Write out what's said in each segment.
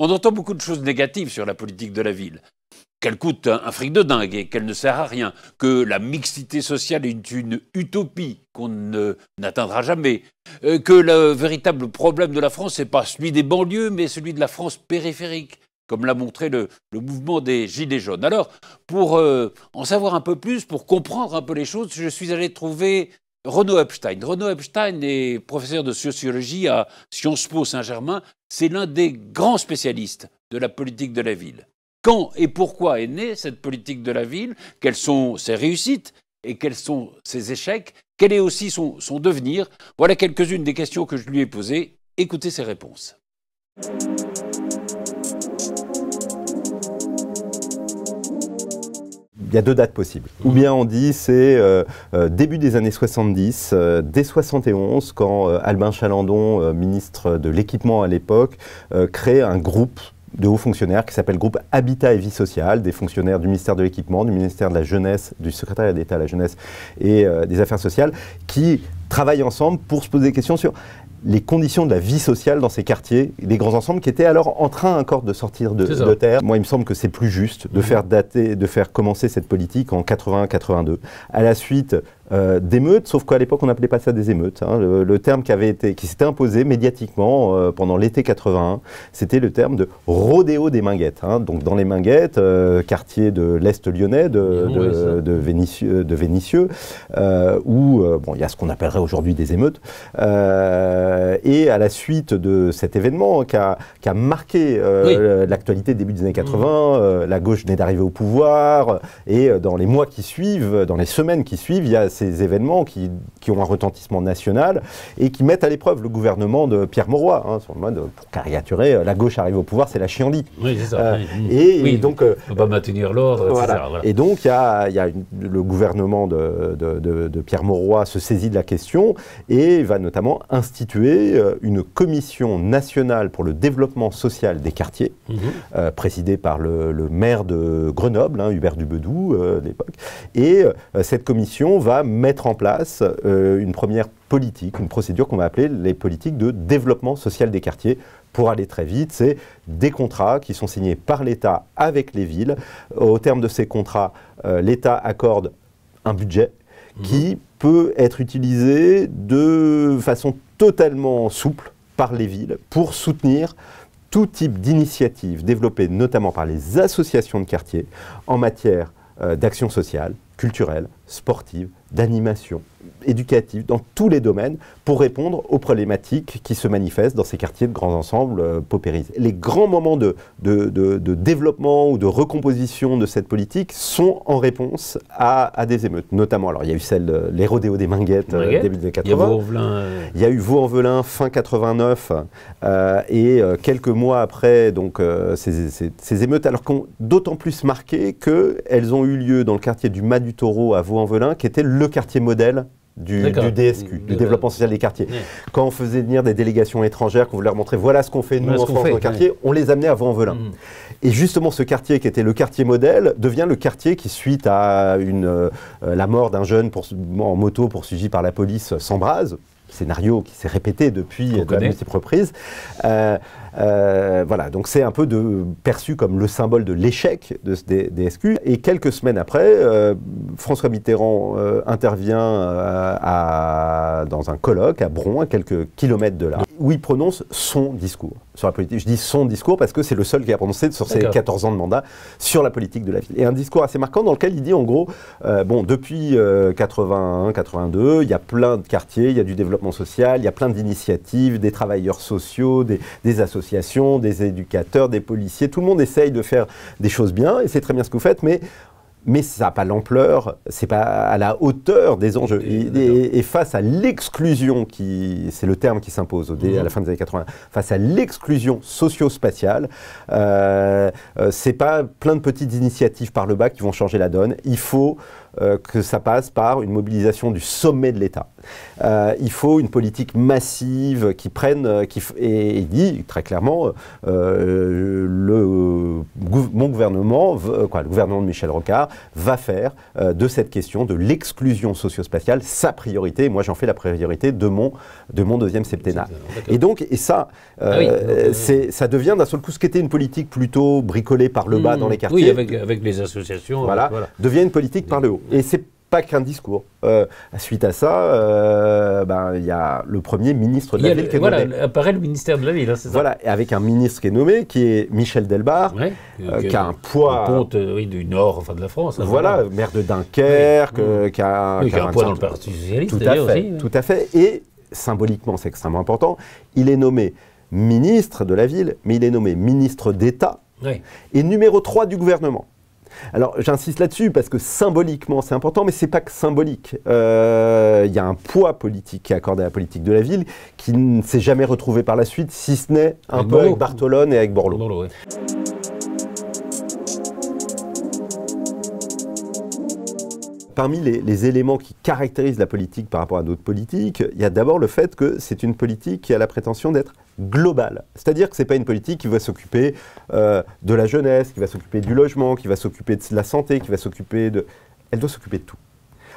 On entend beaucoup de choses négatives sur la politique de la ville. Qu'elle coûte un fric de dingue et qu'elle ne sert à rien, que la mixité sociale est une utopie qu'on n'atteindra jamais, que le véritable problème de la France, n'est pas celui des banlieues, mais celui de la France périphérique, comme l'a montré le mouvement des Gilets jaunes. Alors, pour en savoir un peu plus, pour comprendre un peu les choses, je suis allé trouver Renaud Epstein. Renaud Epstein est professeur de sociologie à Sciences Po Saint-Germain. C'est l'un des grands spécialistes de la politique de la ville. Quand et pourquoi est née cette politique de la ville? Quelles sont ses réussites et quels sont ses échecs? Quel est aussi son devenir? Voilà quelques-unes des questions que je lui ai posées. Écoutez ses réponses. Il y a deux dates possibles. Ou bien on dit c'est début des années 70, dès 71, quand Albin Chalandon, ministre de l'Équipement à l'époque, crée un groupe de hauts fonctionnaires qui s'appelle groupe Habitat et Vie Sociale, des fonctionnaires du ministère de l'Équipement, du ministère de la Jeunesse, du secrétariat d'État à la Jeunesse et des Affaires sociales, qui travaillent ensemble pour se poser des questions sur les conditions de la vie sociale dans ces quartiers, des grands ensembles qui étaient alors en train encore de sortir de terre. Moi, il me semble que c'est plus juste de faire commencer cette politique en 81-82, à la suite d'émeutes, sauf qu'à l'époque on n'appelait pas ça des émeutes. Hein. Le terme qui s'était imposé médiatiquement pendant l'été 81, c'était le terme de rodéo des Minguettes. Hein. Donc dans les Minguettes, quartier de l'Est lyonnais, de Vénissieux, où il y a ce qu'on appellerait aujourd'hui des émeutes. Et à la suite de cet événement qui a marqué l'actualité début des années 80, la gauche venait d'arriver au pouvoir, et dans les mois qui suivent, dans les semaines qui suivent, il y a ces événements qui ont un retentissement national et qui mettent à l'épreuve le gouvernement de Pierre Mauroy, hein, sur le mode, pour caricaturer, la gauche arrive au pouvoir, c'est la chienlit. Oui, c'est ça. Et donc, on va maintenir l'ordre, voilà. etc. Voilà. Et donc, le gouvernement de Pierre Mauroy se saisit de la question et va notamment instituer une commission nationale pour le développement social des quartiers, présidée par le maire de Grenoble, hein, Hubert Dubedou, à l'époque. Et cette commission va mettre en place une première politique, une procédure qu'on va appeler les politiques de développement social des quartiers. Pour aller très vite, c'est des contrats qui sont signés par l'État avec les villes. Au terme de ces contrats, l'État accorde un budget qui peut être utilisé de façon totalement souple par les villes pour soutenir tout type d'initiatives développées notamment par les associations de quartier en matière d'action sociale, culturelle, sportive, d'animation, éducative, dans tous les domaines, pour répondre aux problématiques qui se manifestent dans ces quartiers de grands ensembles paupérisés. Les grands moments de développement ou de recomposition de cette politique sont en réponse à des émeutes, notamment. Alors il y a eu les rodéos des Minguettes début des années 80. Il y a eu Vaux-en-Velin fin 89 et quelques mois après donc, ces émeutes, alors qu'ont d'autant plus marqué qu'elles ont eu lieu dans le quartier du Mas du Taureau à Vaux-en-Velin, qui était le quartier modèle du DSQ, du développement social des quartiers. Quand on faisait venir des délégations étrangères, qu'on voulait leur montrer voilà ce qu'on fait nous en France dans le quartier, on les amenait à Vaux-en-Velin. Et justement ce quartier qui était le quartier modèle devient le quartier qui, suite à la mort d'un jeune en moto poursuivi par la police, s'embrase. Scénario qui s'est répété depuis de multiples reprises. Voilà, donc c'est un peu perçu comme le symbole de l'échec de ce DSQ. Et quelques semaines après, François Mitterrand intervient dans un colloque à Bron, à quelques kilomètres de là, où il prononce son discours sur la politique. Je dis son discours parce que c'est le seul qu'il a prononcé sur ses 14 ans de mandat sur la politique de la ville. Et un discours assez marquant dans lequel il dit en gros, depuis 81, 82, il y a plein de quartiers, il y a du développement social, il y a plein d'initiatives, des travailleurs sociaux, des associations, des éducateurs, des policiers, tout le monde essaye de faire des choses bien, et c'est très bien ce que vous faites, mais ça n'a pas l'ampleur, c'est pas à la hauteur des enjeux. Et face à l'exclusion, c'est le terme qui s'impose à la fin des années 80, face à l'exclusion socio-spatiale, c'est pas plein de petites initiatives par le bas qui vont changer la donne. Il faut que ça passe par une mobilisation du sommet de l'État. Il faut une politique massive qui prenne, et il dit très clairement, mon gouvernement, le gouvernement de Michel Rocard, va faire de cette question de l'exclusion socio-spatiale sa priorité. Moi, j'en fais la priorité de mon deuxième septennat. Et donc, ça devient d'un seul coup ce qui était une politique plutôt bricolée par le bas dans les quartiers. Oui, avec les associations. Voilà, devient une politique par le haut. Et c'est pas qu'un discours. Suite à ça, il y a le premier ministre de la ville qui est nommé. Voilà, apparaît le ministère de la ville, hein, c'est ça. Voilà, et avec un ministre qui est nommé, qui est Michel Delbarre, qui a un poids... Comte du nord, enfin de la France. Voilà, maire de Dunkerque, qui a un poids dans le Parti socialiste, tout à fait. Et symboliquement, c'est extrêmement important, il est nommé ministre de la ville, mais il est nommé ministre d'État et numéro 3 du gouvernement. Alors j'insiste là-dessus parce que symboliquement c'est important, mais c'est pas que symbolique. Il y a un poids politique qui est accordé à la politique de la ville qui ne s'est jamais retrouvé par la suite, si ce n'est un peu avec Bartolone et avec Borloo. Parmi les éléments qui caractérisent la politique par rapport à d'autres politiques, il y a d'abord le fait que c'est une politique qui a la prétention d'être globale. C'est-à-dire que ce n'est pas une politique qui va s'occuper de la jeunesse, qui va s'occuper du logement, qui va s'occuper de la santé, qui va s'occuper de... Elle doit s'occuper de tout.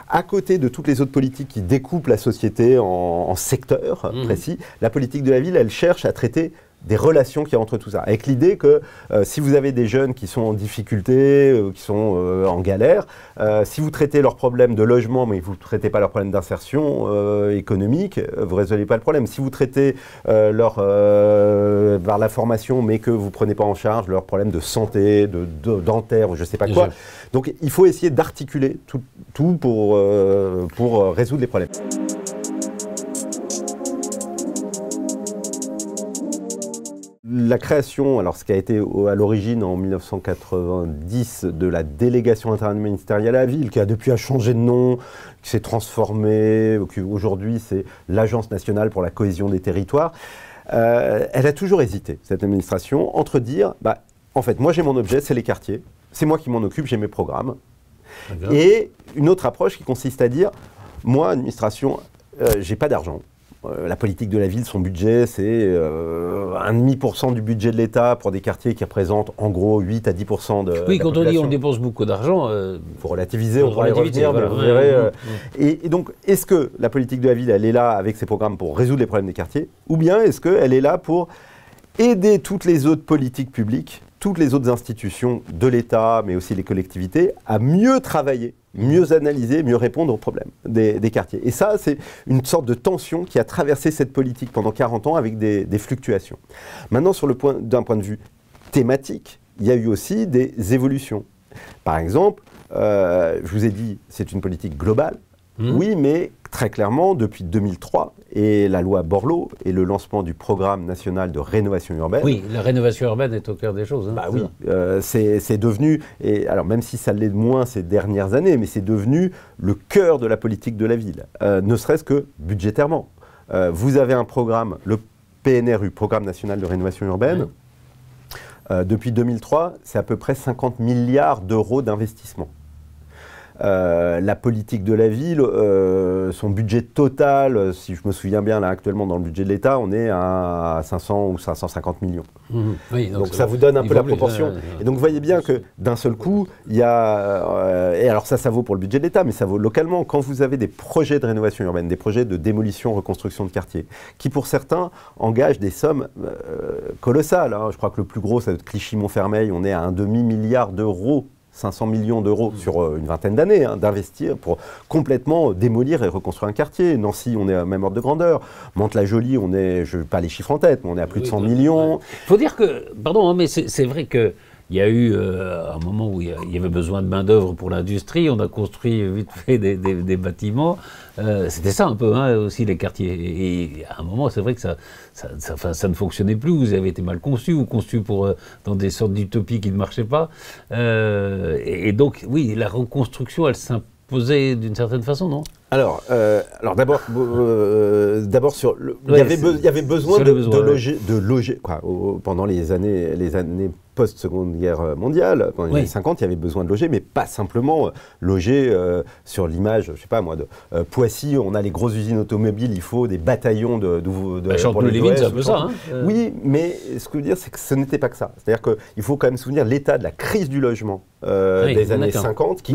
À côté de toutes les autres politiques qui découpent la société en secteurs précis, la politique de la ville, elle cherche à traiter des relations qu'il y a entre tout ça. Avec l'idée que si vous avez des jeunes qui sont en difficulté, qui sont en galère, si vous traitez leurs problèmes de logement, mais vous ne traitez pas leurs problèmes d'insertion économique, vous ne résolvez pas le problème. Si vous traitez par la formation, mais que vous ne prenez pas en charge leurs problèmes de santé, de dentaire, ou je ne sais pas quoi. Donc il faut essayer d'articuler tout pour résoudre les problèmes. La création, alors ce qui a été à l'origine en 1990 de la délégation interministérielle à la ville, qui a depuis changé de nom, qui s'est transformée, aujourd'hui c'est l'Agence nationale pour la cohésion des territoires, elle a toujours hésité, cette administration, entre dire, en fait, moi j'ai mon objet, c'est les quartiers, c'est moi qui m'en occupe, j'ai mes programmes, et une autre approche qui consiste à dire, moi, administration, j'ai pas d'argent. La politique de la ville, son budget, c'est 1,5% du budget de l'État pour des quartiers qui représentent en gros 8 à 10% de Oui, la quand population. on dit on dépense beaucoup d'argent... faut relativiser, on pourra y revenir, mais vous verrez. Et donc, est-ce que la politique de la ville, elle est là avec ses programmes pour résoudre les problèmes des quartiers, ou bien est-ce qu'elle est là pour aider toutes les autres politiques publiques, toutes les autres institutions de l'État, mais aussi les collectivités, à mieux travailler, mieux analyser, mieux répondre aux problèmes des quartiers. Et ça, c'est une sorte de tension qui a traversé cette politique pendant 40 ans avec des fluctuations. Maintenant, d'un point de vue thématique, il y a eu aussi des évolutions. Par exemple, je vous ai dit, c'est une politique globale. Oui, mais très clairement, depuis 2003, et la loi Borloo et le lancement du programme national de rénovation urbaine... Oui, la rénovation urbaine est au cœur des choses. Hein, oui, c'est devenu, et alors même si ça l'est moins ces dernières années, mais c'est devenu le cœur de la politique de la ville, ne serait-ce que budgétairement. Vous avez un programme, le PNRU, Programme national de rénovation urbaine, depuis 2003, c'est à peu près 50 milliards d'euros d'investissement. La politique de la ville, son budget total, si je me souviens bien, là actuellement dans le budget de l'État, on est à 500 ou 550 millions. Oui, donc ça vous donne un peu la proportion. Et donc vous voyez bien que d'un seul coup, il y a... et alors ça vaut pour le budget de l'État, mais ça vaut localement. Quand vous avez des projets de rénovation urbaine, des projets de démolition, reconstruction de quartiers, qui pour certains engagent des sommes colossales. Hein. Je crois que le plus gros, c'est Clichy-Montfermeil, on est à un demi-milliard d'euros. 500 millions d'euros sur une vingtaine d'années, d'investir pour complètement démolir et reconstruire un quartier. Nancy, on est à même ordre de grandeur. Mantes-la-Jolie, on est, je n'ai pas les chiffres en tête, mais on est à plus de 100 millions. Il faut dire que, pardon, mais c'est vrai que il y a eu un moment où il y avait besoin de main-d'œuvre pour l'industrie. On a construit vite fait des bâtiments. C'était ça un peu aussi les quartiers. Et à un moment, c'est vrai que ça ne fonctionnait plus. Vous avez été mal conçu ou conçu dans des sortes d'utopies qui ne marchaient pas. Et donc, oui, la reconstruction, elle s'imposait d'une certaine façon, non ? Alors d'abord sur il y avait besoin de loger quoi, pendant les années post-seconde guerre mondiale, pendant les années 50, il y avait besoin de loger, mais pas simplement loger sur l'image, je sais pas moi, de Poissy, on a les grosses usines automobiles, il faut des bataillons pour les Lévin, c'est un peu ça. Oui, mais ce que je veux dire, c'est que ce n'était pas que ça. C'est-à-dire qu'il faut quand même se souvenir l'état de la crise du logement des années 50 qui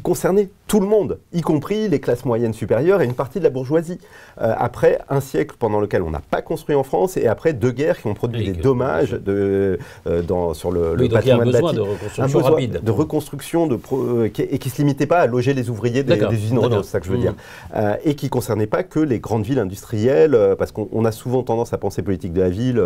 concernait tout le monde, y compris les classes moyennes supérieures et une partie de la bourgeoisie. Après un siècle pendant lequel on n'a pas construit en France et après 2 guerres qui ont produit des dommages sur le patrimoine bâti. Un besoin rapide. De reconstruction et qui ne se limitait pas à loger les ouvriers des usines Renault, c'est ça que je veux dire. Et qui ne concernait pas que les grandes villes industrielles, parce qu'on a souvent tendance à penser politique de la ville,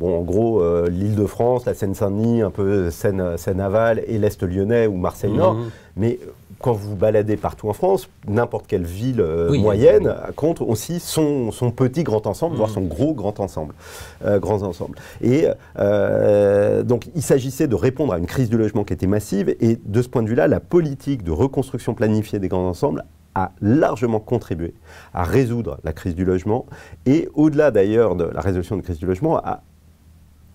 en gros l'Île-de-France, la Seine-Saint-Denis, un peu Seine-Aval et l'Est lyonnais ou Marseille-Nord, mais quand vous vous baladez partout en France, n'importe quelle ville moyenne compte aussi son petit grand ensemble, voire son gros grand ensemble. Et donc il s'agissait de répondre à une crise du logement qui était massive, et de ce point de vue-là, la politique de reconstruction planifiée des grands ensembles a largement contribué à résoudre la crise du logement, et au-delà d'ailleurs de la résolution de la crise du logement, à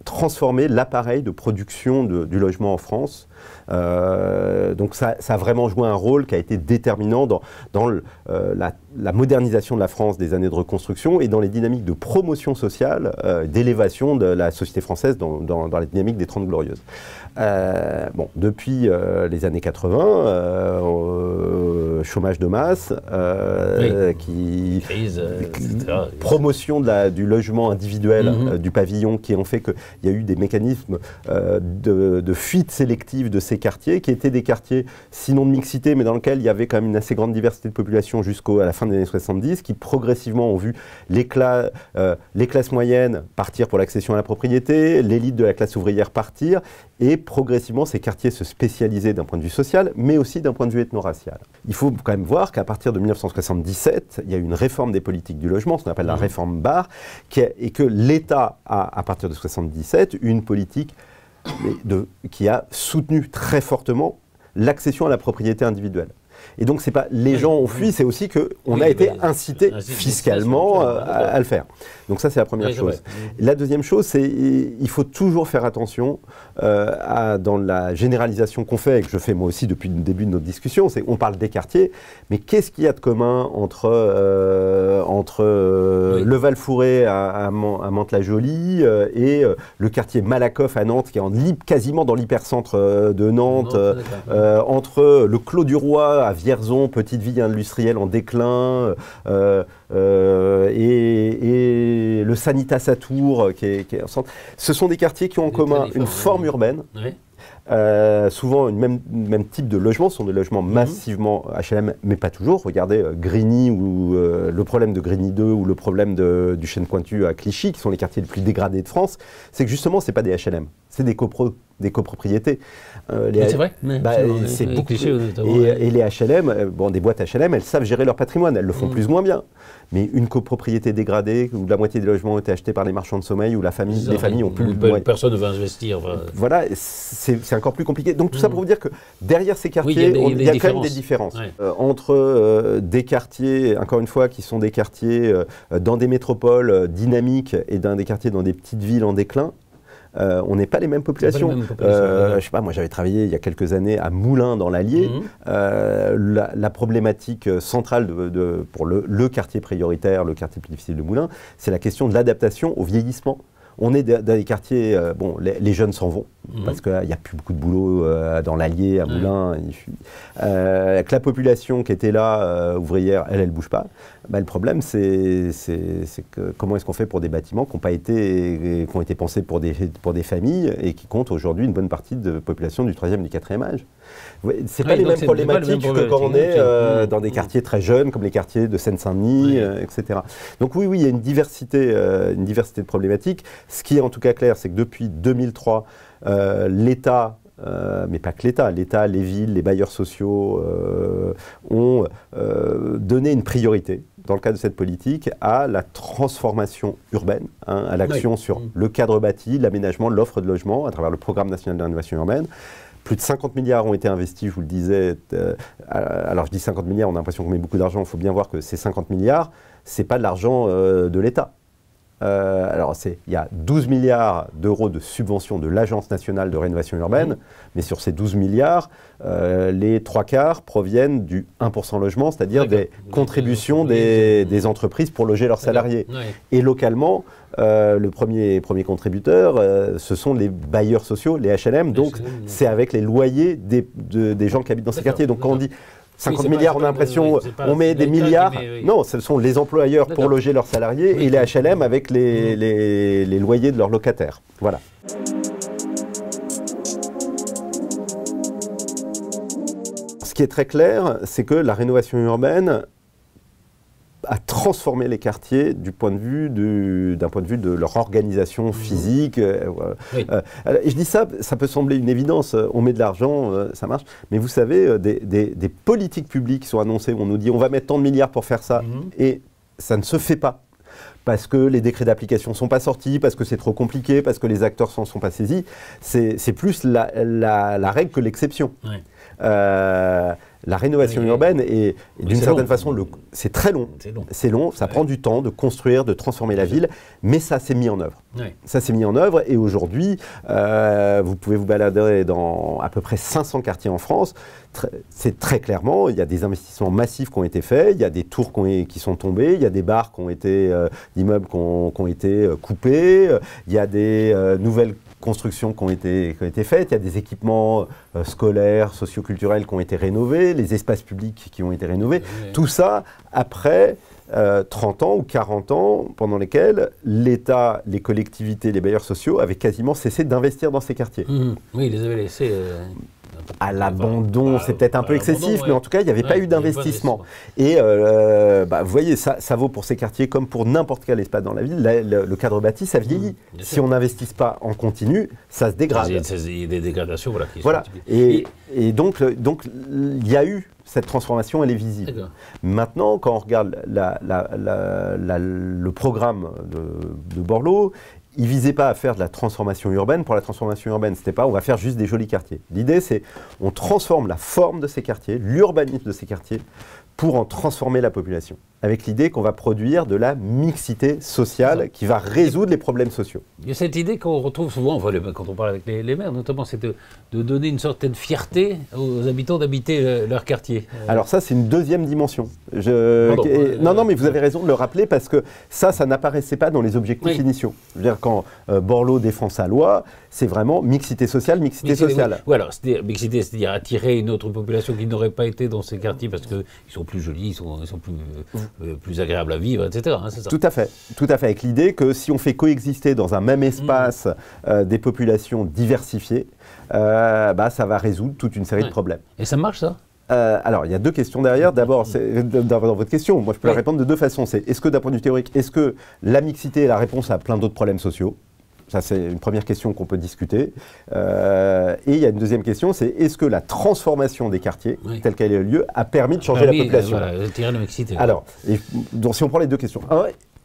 transformer l'appareil de production du logement en France. Donc ça a vraiment joué un rôle qui a été déterminant dans la modernisation de la France des années de reconstruction et dans les dynamiques de promotion sociale, d'élévation de la société française dans les dynamiques des 30 Glorieuses. Depuis les années 80, chômage de masse, crise, promotion du logement individuel, du pavillon, qui ont fait qu'il y a eu des mécanismes de fuite sélective de ces quartiers, qui étaient des quartiers, sinon de mixité, mais dans lesquels il y avait quand même une assez grande diversité de population jusqu'à la fin des années 70, qui progressivement ont vu les classes moyennes partir pour l'accession à la propriété, l'élite de la classe ouvrière partir, et progressivement ces quartiers se spécialisaient d'un point de vue social, mais aussi d'un point de vue ethno-racial. Il faut quand même voir qu'à partir de 1977, il y a eu une réforme des politiques du logement, ce qu'on appelle la réforme Barre, et que l'État a, à partir de 1977, une politique qui a soutenu très fortement l'accession à la propriété individuelle. Et donc, c'est pas les gens ont fui, c'est aussi qu'on a été incité fiscalement à le faire. Donc ça, c'est la première chose. La deuxième chose, c'est qu'il faut toujours faire attention dans la généralisation qu'on fait, et que je fais moi aussi depuis le début de notre discussion, c'est qu'on parle des quartiers, mais qu'est-ce qu'il y a de commun entre le Val-Fouré à Mantes-la-Jolie et le quartier Malakoff à Nantes, qui est quasiment dans l'hypercentre de Nantes, entre le Clos du Roi à Vierzon, petite ville industrielle en déclin, et le Sanitas à Tours, qui est en centre. Ce sont des quartiers qui ont en commun une forme urbaine, souvent même type de logement, ce sont des logements massivement HLM, mais pas toujours. Regardez Grigny, ou le problème de Grigny 2, ou le problème du Chêne Pointu à Clichy, qui sont les quartiers les plus dégradés de France. C'est que justement, ce n'est pas des HLM, c'est des copropriétés. C'est vrai, c'est beaucoup. Et les HLM, des boîtes HLM, elles savent gérer leur patrimoine, elles le font plus ou moins bien. Mais une copropriété dégradée, où la moitié des logements ont été achetés par les marchands de sommeil, où les familles ont plus... Personne ne veut investir. Voilà, c'est encore plus compliqué. Donc tout ça pour vous dire que derrière ces quartiers, il y a quand même des différences. Entre des quartiers, encore une fois, qui sont des quartiers dans des métropoles dynamiques et des quartiers dans des petites villes en déclin. On n'est pas les mêmes populations. Je sais pas, moi j'avais travaillé il y a quelques années à Moulins dans l'Allier. La problématique centrale pour le quartier prioritaire, le quartier plus difficile de Moulins, c'est la question de l'adaptation au vieillissement. On est dans des quartiers, les jeunes s'en vont, parce qu'il n'y a plus beaucoup de boulot dans l'Allier, à Moulins. Que la population qui était là, ouvrière, elle ne bouge pas. Le problème, c'est comment est-ce qu'on fait pour des bâtiments qui ont été pensés pour des familles et qui comptent aujourd'hui une bonne partie de population du 3e et du 4e âge. C'est pas les mêmes problématiques que quand on est dans des quartiers très jeunes, comme les quartiers de Seine-Saint-Denis, etc. Donc oui, il y a une diversité de problématiques. Ce qui est en tout cas clair, c'est que depuis 2003, l'État, mais pas que l'État, les villes, les bailleurs sociaux ont donné une priorité, dans le cadre de cette politique, à la transformation urbaine, à l'action sur le cadre bâti, l'aménagement, l'offre de logement, à travers le programme national de rénovation urbaine, Plus de 50 milliards ont été investis, je vous le disais. Alors je dis 50 milliards, on a l'impression qu'on met beaucoup d'argent. Il faut bien voir que ces 50 milliards, ce n'est pas de l'argent de l'État. Alors, il y a 12 milliards d'euros de subventions de l'Agence nationale de rénovation urbaine, mais sur ces 12 milliards, les 3/4 proviennent du 1% logement, c'est-à-dire des contributions des entreprises pour loger leurs salariés. Et localement, le premier contributeur, ce sont les bailleurs sociaux, les HLM, donc c'est avec les loyers des gens qui habitent dans ces quartiers. Donc quand on dit 50 milliards, on a l'impression, on met des milliards. Non, ce sont les employeurs pour loger leurs salariés et les HLM avec les loyers de leurs locataires. Voilà. Ce qui est très clair, c'est que la rénovation urbaine a transformé les quartiers d'un point de vue de leur organisation physique. Et je dis ça, ça peut sembler une évidence, on met de l'argent, ça marche, mais vous savez, des politiques publiques sont annoncées, on nous dit on va mettre tant de milliards pour faire ça, et ça ne se fait pas. Parce que les décrets d'application ne sont pas sortis, parce que c'est trop compliqué, parce que les acteurs s'en sont pas saisis. C'est plus la règle que l'exception. La rénovation urbaine est d'une certaine façon, c'est très long. C'est long, ça prend du temps de construire, de transformer la ville, mais ça s'est mis en œuvre. Ça s'est mis en œuvre et aujourd'hui, vous pouvez vous balader dans à peu près 500 quartiers en France. C'est très clairement, il y a des investissements massifs qui ont été faits, il y a des tours qui sont tombées, il y a des barres d'immeubles qui ont été coupés, il y a des nouvelles constructions qui ont été faites, il y a des équipements scolaires, socioculturels qui ont été rénovés, les espaces publics qui ont été rénovés. Tout ça après 30 ans ou 40 ans pendant lesquels l'État, les collectivités, les bailleurs sociaux avaient quasiment cessé d'investir dans ces quartiers. Oui, ils les avaient laissés... à l'abandon, c'est peut-être un peu excessif, mais en tout cas, il n'y avait pas eu d'investissement. Et vous voyez, ça vaut pour ces quartiers comme pour n'importe quel espace dans la ville. Le cadre bâti, ça vieillit. Si on n'investit pas en continu, ça se dégrade. Il y a des dégradations. Voilà. Et donc, il y a eu cette transformation, elle est visible. Maintenant, quand on regarde le programme de Borloo, il ne visait pas à faire de la transformation urbaine pour la transformation urbaine. C'était pas on va faire juste des jolis quartiers. L'idée, c'est on transforme la forme de ces quartiers, l'urbanisme de ces quartiers, pour en transformer la population. Avec l'idée qu'on va produire de la mixité sociale qui va résoudre les problèmes sociaux. Il y a cette idée qu'on retrouve souvent, quand on parle avec les maires, notamment, c'est de donner une certaine fierté aux habitants d'habiter leur quartier. Alors ça, c'est une deuxième dimension. Non, mais vous avez raison de le rappeler parce que ça n'apparaissait pas dans les objectifs initiaux. Je veux dire, quand Borloo défend sa loi, c'est vraiment mixité sociale, mixité sociale. Oui, alors, mixité, c'est-à-dire attirer une autre population qui n'aurait pas été dans ces quartiers parce qu'ils sont plus jolis, ils sont plus agréables à vivre, etc. Hein, c'est ça. Tout à fait, avec l'idée que si on fait coexister dans un même espace des populations diversifiées, ça va résoudre toute une série de problèmes. Et ça marche, ça ? Alors, il y a deux questions derrière. D'abord, dans votre question, moi je peux la répondre de deux façons. C'est est-ce que d'un point de vue théorique, est-ce que la mixité est la réponse à plein d'autres problèmes sociaux ? Ça, c'est une première question qu'on peut discuter. Et il y a une deuxième question, c'est est-ce que la transformation des quartiers, telle qu'elle a eu lieu, a permis de changer la population ? Tirer la mixité. Alors, donc, si on prend les deux questions.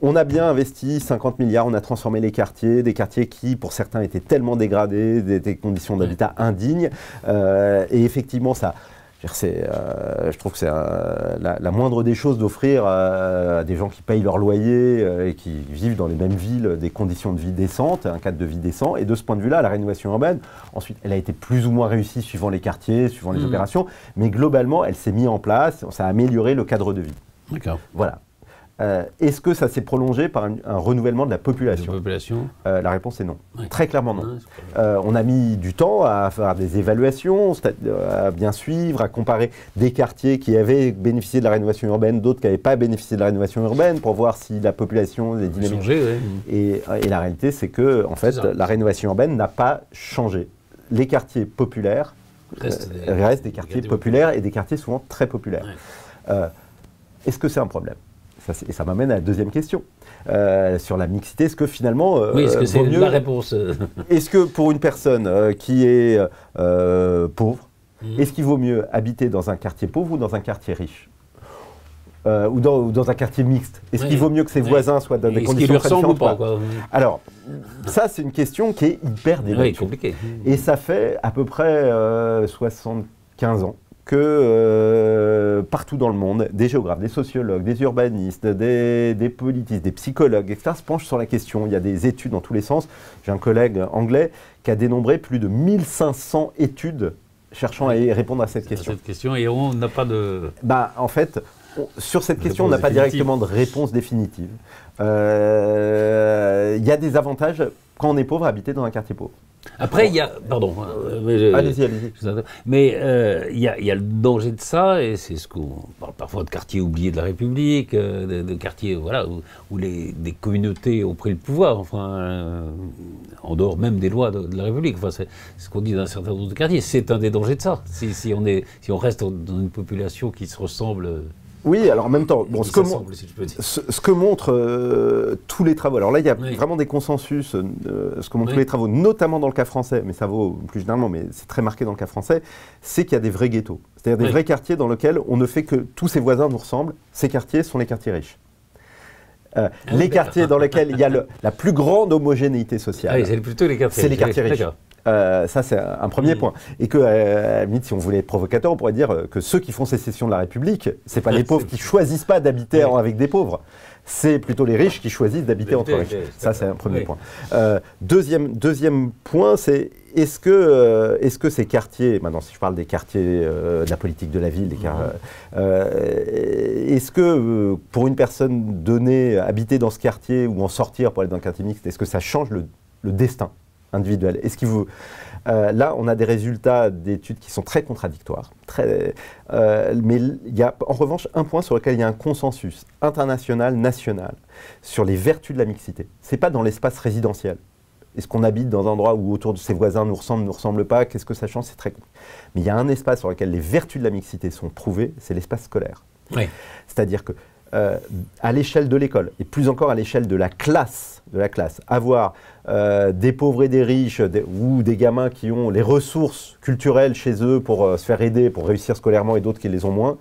On a bien investi 50 milliards, on a transformé les quartiers, des quartiers qui, pour certains, étaient tellement dégradés, des conditions d'habitat indignes. Et effectivement, ça... je trouve que c'est la moindre des choses d'offrir à des gens qui payent leur loyer et qui vivent dans les mêmes villes des conditions de vie décentes, un cadre de vie décent. Et de ce point de vue-là, la rénovation urbaine, ensuite, elle a été plus ou moins réussie suivant les quartiers, suivant les opérations, mais globalement, elle s'est mise en place, ça a amélioré le cadre de vie. D'accord. Voilà. Est-ce que ça s'est prolongé par un renouvellement de la population ? La réponse est non. Très clairement non. On a mis du temps à faire des évaluations, à bien suivre, à comparer des quartiers qui avaient bénéficié de la rénovation urbaine, d'autres qui n'avaient pas bénéficié de la rénovation urbaine, pour voir si la population, les dynamiques... Et la réalité, c'est que en fait, la rénovation urbaine n'a pas changé. Les quartiers populaires restent des quartiers populaires et des quartiers souvent très populaires. Est-ce que c'est un problème ? Et ça m'amène à la deuxième question. Sur la mixité, est-ce que finalement... oui, est-ce que c'est la réponse Est-ce que pour une personne qui est pauvre, est-ce qu'il vaut mieux habiter dans un quartier pauvre ou dans un quartier riche ? ou dans un quartier mixte? Est-ce qu'il vaut mieux que ses voisins soient dans des conditions très différentes ou pas? Alors, ça, c'est une question qui est hyper débattue. Compliquée. Et ça fait à peu près 75 ans que partout dans le monde, des géographes, des sociologues, des urbanistes, des politistes, des psychologues, etc., se penchent sur la question. Il y a des études dans tous les sens. J'ai un collègue anglais qui a dénombré plus de 1500 études cherchant à y répondre à cette question. Et on n'a pas de... En fait, sur cette question, on n'a pas directement de réponse définitive. Il y a des avantages quand on est pauvre à habiter dans un quartier pauvre. Après, il y a... Pardon. Allez-y. Mais il y a le danger de ça, et c'est ce qu'on parle parfois de quartiers oubliés de la République, de quartiers où des communautés ont pris le pouvoir, en dehors même des lois de la République. C'est ce qu'on dit dans un certain nombre de quartiers. C'est un des dangers de ça. Si on reste dans une population qui se ressemble... Oui, alors en même temps, ce que montrent tous les travaux, alors là il y a vraiment des consensus, ce que montrent tous les travaux, notamment dans le cas français, mais ça vaut plus généralement, mais c'est très marqué dans le cas français, c'est qu'il y a des vrais ghettos, c'est-à-dire des vrais quartiers dans lesquels on ne fait que tous ses voisins nous ressemblent. Ces quartiers sont les quartiers riches. Les quartiers dans lesquels il y a la plus grande homogénéité sociale, c'est plutôt les quartiers riches. Ça, c'est un premier point. Et que, à la limite, si on voulait être provocateur, on pourrait dire que ceux qui font sécession de la République, c'est pas les pauvres qui choisissent pas d'habiter avec des pauvres. C'est plutôt les riches qui choisissent d'habiter entre riches. Ça, c'est un premier point. Deuxième point, c'est est-ce que ces quartiers, maintenant si je parle des quartiers de la politique de la ville, est-ce que pour une personne donnée, habiter dans ce quartier ou en sortir pour aller dans un quartier mixte, est-ce que ça change le destin individuel? Est-ce qu'il vous... là, on a des résultats d'études qui sont très contradictoires. Mais il y a en revanche un point sur lequel il y a un consensus international, national, sur les vertus de la mixité. Ce n'est pas dans l'espace résidentiel. Est-ce qu'on habite dans un endroit où autour de ses voisins nous ressemble pas? Qu'est-ce que ça change? C'est très compliqué. Mais il y a un espace sur lequel les vertus de la mixité sont prouvées, c'est l'espace scolaire. C'est-à-dire que à l'échelle de l'école, et plus encore à l'échelle de la classe, avoir des pauvres et des riches, ou des gamins qui ont les ressources culturelles chez eux pour se faire aider, pour réussir scolairement, et d'autres qui les ont moins,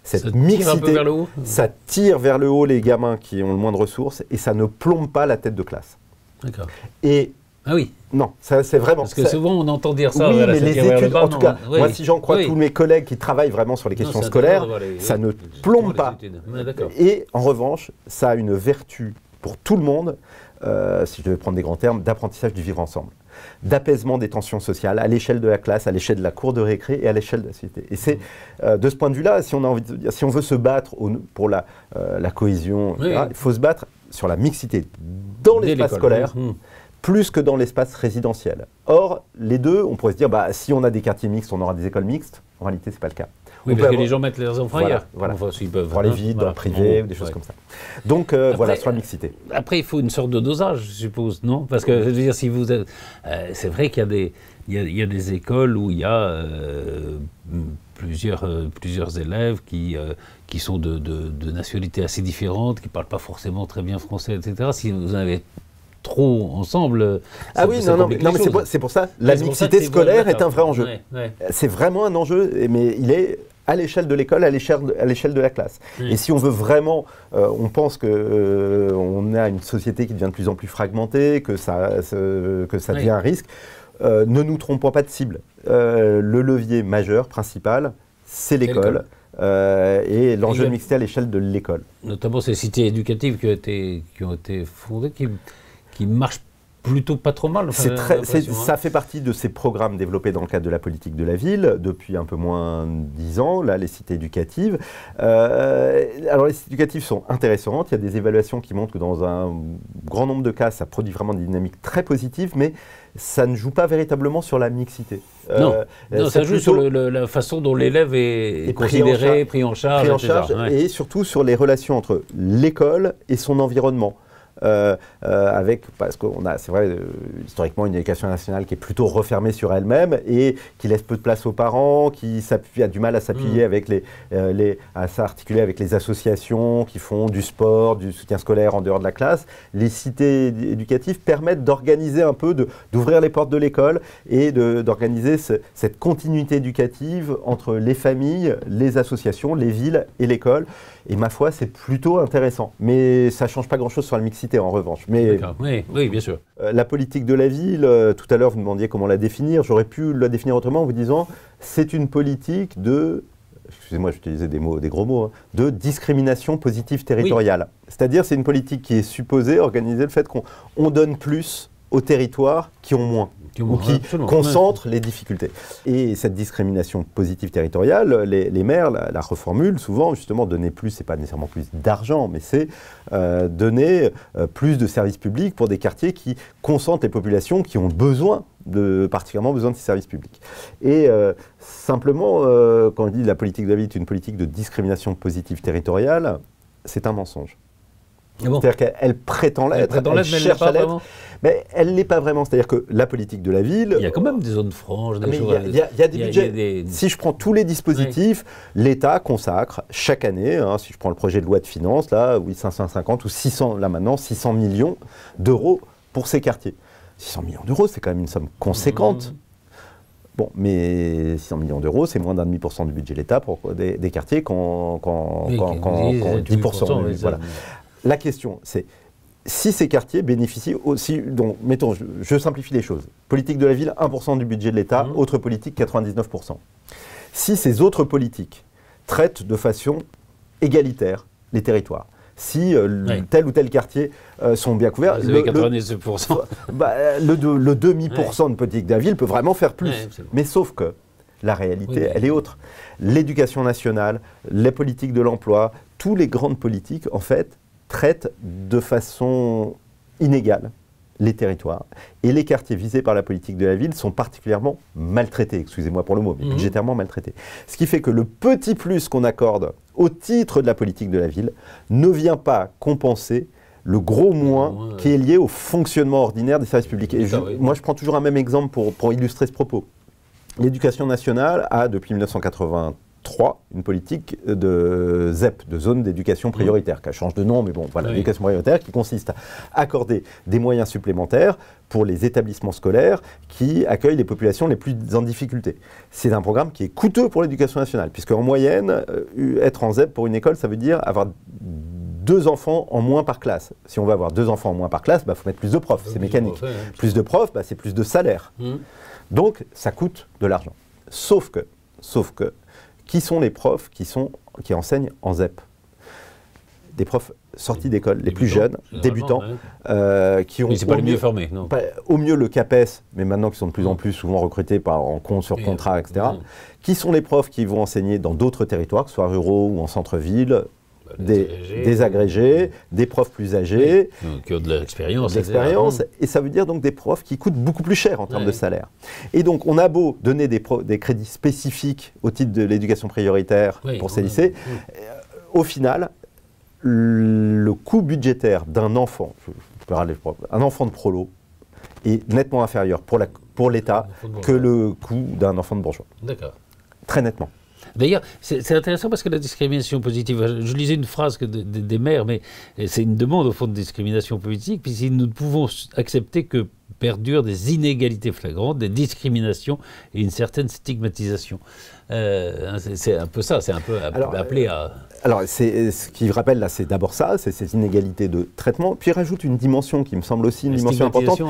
cette mixité, tire un peu vers le haut. Ça tire vers le haut les gamins qui ont le moins de ressources, et ça ne plombe pas la tête de classe. D'accord. Et ah oui. Non, ça c'est vraiment... Parce que souvent on entend dire ça. Oui, mais les études, en tout cas, moi si j'en crois tous mes collègues qui travaillent vraiment sur les questions scolaires, ça ne plombe pas. Et en revanche, ça a une vertu pour tout le monde, si je devais prendre des grands termes, d'apprentissage du vivre ensemble, d'apaisement des tensions sociales à l'échelle de la classe, à l'échelle de la cour de récré et à l'échelle de la société. Et c'est de ce point de vue-là, si on veut se battre pour la cohésion, il faut se battre sur la mixité dans l'espace scolaire, plus que dans l'espace résidentiel. Or, les deux, on pourrait se dire, si on a des quartiers mixtes, on aura des écoles mixtes. En réalité, ce n'est pas le cas. Oui, parce que les gens mettent leurs enfants ailleurs. Voilà. Enfin, s'ils peuvent. Pour aller vite, dans le privé, ou des choses comme ça. Donc, après, sur la mixité. Après, il faut une sorte de dosage, je suppose, non? Parce que, je veux dire, si vous êtes... c'est vrai qu'il y a des écoles où il y a plusieurs élèves qui sont de nationalités assez différentes, qui ne parlent pas forcément très bien français, etc. Si vous en avez trop ensemble. Ah oui, non, mais c'est pour ça. La mixité scolaire est un vrai enjeu. C'est vraiment un enjeu, mais il est à l'échelle de l'école, à l'échelle de la classe. Et si on veut vraiment, on pense qu'on a une société qui devient de plus en plus fragmentée, que ça devient un risque, ne nous trompons pas de cible. Le levier majeur, principal, c'est l'école. Et l'enjeu de mixité à l'échelle de l'école. Notamment ces cités éducatives qui ont été fondées, qui marchent plutôt pas trop mal. Ça fait partie de ces programmes développés dans le cadre de la politique de la ville depuis un peu moins de 10 ans, là, les cités éducatives. Alors les cités éducatives sont intéressantes, il y a des évaluations qui montrent que dans un grand nombre de cas, ça produit vraiment des dynamiques très positives, mais ça ne joue pas véritablement sur la mixité. Non, ça joue sur la façon dont l'élève est considéré, pris en charge, et surtout sur les relations entre l'école et son environnement. parce qu'on a, c'est vrai, historiquement, une éducation nationale qui est plutôt refermée sur elle-même et qui laisse peu de place aux parents, qui a du mal à s'appuyer avec à s'articuler avec les associations qui font du sport, du soutien scolaire en dehors de la classe. Les cités éducatives permettent d'organiser un peu, d'ouvrir les portes de l'école et d'organiser cette continuité éducative entre les familles, les associations, les villes et l'école. Et ma foi, c'est plutôt intéressant. Mais ça ne change pas grand-chose sur la mixité, en revanche. Mais, oui, bien sûr. La politique de la ville, tout à l'heure, vous me demandiez comment la définir. J'aurais pu la définir autrement en vous disant c'est une politique de... Excusez-moi, j'utilisais des gros mots, de discrimination positive territoriale. Oui. C'est-à-dire, c'est une politique qui est supposée organiser le fait qu'on donne plus aux territoires qui ont moins, ou qui concentrent les difficultés. Et cette discrimination positive territoriale, les maires la reformulent souvent, justement, donner plus, c'est pas nécessairement plus d'argent, mais c'est donner plus de services publics pour des quartiers qui concentrent les populations qui ont particulièrement besoin de ces services publics. Et simplement, quand on dit la politique de la ville est une politique de discrimination positive territoriale, c'est un mensonge. Bon. C'est-à-dire qu'elle prétend l'être, elle cherche à l'être, mais elle ne l'est pas vraiment. C'est-à-dire que la politique de la ville... Il y a quand même des zones franches, il y a des budgets. Si je prends tous les dispositifs, l'État consacre chaque année, si je prends le projet de loi de finances, là, 550 ou 600, là maintenant, 600 millions d'euros pour ces quartiers. 600 millions d'euros, c'est quand même une somme conséquente. Bon, mais 600 millions d'euros, c'est moins d'1,5% du budget de l'État pour des quartiers qui ont 10%. Voilà. La question, c'est si ces quartiers bénéficient aussi, donc mettons, je simplifie les choses, politique de la ville, 1% du budget de l'État, autre politique, 99%. Si ces autres politiques traitent de façon égalitaire les territoires, si tel ou tel quartier sont bien couverts, le 99%. Le demi% de politique de la ville peut vraiment faire plus. Mais sauf que la réalité, elle est autre. L'éducation nationale, les politiques de l'emploi, toutes les grandes politiques, en fait, traitent de façon inégale les territoires. Et les quartiers visés par la politique de la ville sont particulièrement maltraités, excusez-moi pour le mot, mais budgétairement maltraités. Ce qui fait que le petit plus qu'on accorde au titre de la politique de la ville ne vient pas compenser le gros moins qui est lié au fonctionnement ordinaire des services publics. Et moi, je prends toujours un même exemple pour illustrer ce propos. L'éducation nationale a, depuis 1983, une politique de ZEP, de zone d'éducation prioritaire, qui change de nom, mais bon, voilà, l'éducation prioritaire, qui consiste à accorder des moyens supplémentaires pour les établissements scolaires qui accueillent les populations les plus en difficulté. C'est un programme qui est coûteux pour l'éducation nationale, puisque en moyenne, être en ZEP pour une école, ça veut dire avoir 2 enfants en moins par classe. Si on veut avoir 2 enfants en moins par classe, il faut mettre plus de profs, c'est mécanique. Plus de profs, c'est plus de salaire. Donc, ça coûte de l'argent. Sauf que, qui sont les profs qui enseignent en ZEP? Des profs sortis d'école, les plus jeunes, débutants, qui ont... c'est pas les mieux formés, non. Au mieux le CAPES, mais maintenant qui sont de plus en plus souvent recrutés sur contrat, etc. Qui sont les profs qui vont enseigner dans d'autres territoires, que ce soit ruraux ou en centre-ville, des agrégés, des profs plus âgés, qui ont de l'expérience, et ça veut dire donc des profs qui coûtent beaucoup plus cher en termes de salaire. Et donc on a beau donner des crédits spécifiques au titre de l'éducation prioritaire pour ces lycées, au final, le coût budgétaire d'un enfant, un enfant de prolo, est nettement inférieur pour l'État que le coût d'un enfant de bourgeois. D'accord. Très nettement. D'ailleurs, c'est intéressant parce que la discrimination positive, je lisais une phrase des maires, mais c'est une demande au fond de discrimination positive, puisque nous ne pouvons accepter que perdurent des inégalités flagrantes, des discriminations et une certaine stigmatisation. C'est un peu ça, c'est un peu appelé à... Alors, ce qui rappelle là, c'est d'abord ça, c'est ces inégalités de traitement, puis il rajoute une dimension qui me semble aussi une dimension importante.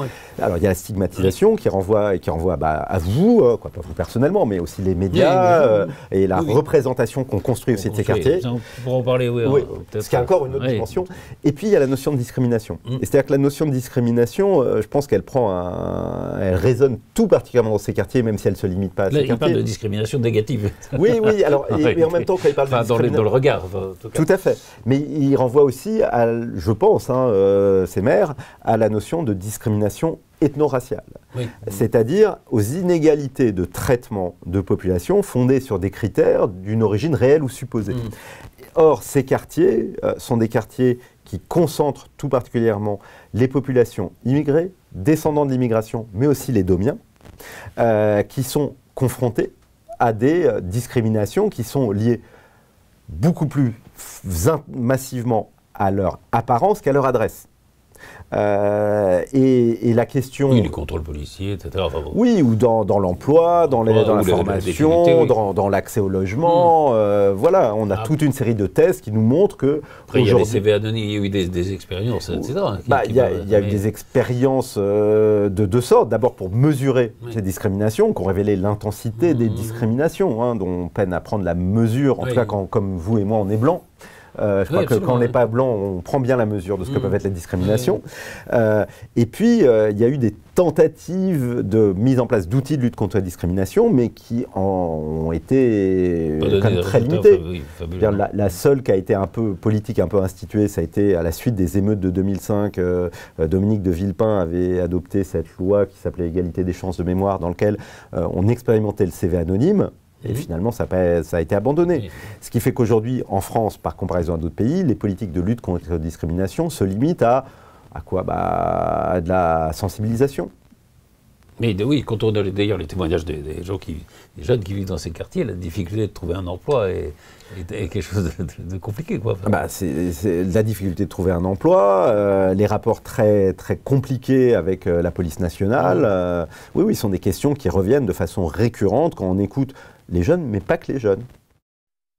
Alors, il y a la stigmatisation qui renvoie à vous, pas vous personnellement, mais aussi les médias et la représentation qu'on construit aussi de ces quartiers. On pourra en parler, ce qui est encore une autre dimension. Et puis, il y a la notion de discrimination. Et c'est-à-dire que la notion de discrimination, je pense qu'elle elle résonne tout particulièrement dans ces quartiers, même si elle ne se limite pas à ces quartiers. Il parle de discrimination négative. Oui, alors, et en même temps, quand il parle de discrimination... dans le regard. Tout à fait. Mais il renvoie aussi, je pense, ces maires, à la notion de discrimination ethno-raciale. C'est-à-dire aux inégalités de traitement de population fondées sur des critères d'une origine réelle ou supposée. Or, ces quartiers sont des quartiers qui concentre tout particulièrement les populations immigrées, descendants de l'immigration, mais aussi les Domiens, qui sont confrontés à des discriminations qui sont liées beaucoup plus massivement à leur apparence qu'à leur adresse. Et la question... Oui, les contrôles policiers, etc. Enfin, bon. Oui, ou dans l'emploi, dans la formation, oui. dans l'accès au logement. Voilà, on a toute une série de tests qui nous montrent que... Après, il y a des CV anonymes, il y a eu des expériences, etc. Il y a eu des expériences de deux sortes. D'abord pour mesurer ces discriminations, qui ont révélé l'intensité des discriminations, hein, dont on peine à prendre la mesure, en tout cas quand, comme vous et moi, on est blanc. Je crois que quand on n'est pas blanc, on prend bien la mesure de ce que peuvent être les discriminations. Et puis, il y a eu des tentatives de mise en place d'outils de lutte contre la discrimination, mais qui ont été quand même très limitées. La seule qui a été un peu politique, un peu instituée, ça a été à la suite des émeutes de 2005. Dominique de Villepin avait adopté cette loi qui s'appelait Égalité des chances de mémoire, dans laquelle on expérimentait le CV anonyme. Et finalement, ça a été abandonné. Oui. Ce qui fait qu'aujourd'hui, en France, par comparaison à d'autres pays, les politiques de lutte contre la discrimination se limitent à quoi ? À de la sensibilisation. Mais oui, quand on a d'ailleurs les témoignages des jeunes qui vivent dans ces quartiers, la difficulté de trouver un emploi est quelque chose de compliqué, quoi. C'est la difficulté de trouver un emploi, les rapports très, très compliqués avec la police nationale. Oui, ce sont des questions qui reviennent de façon récurrente quand on écoute les jeunes, mais pas que les jeunes.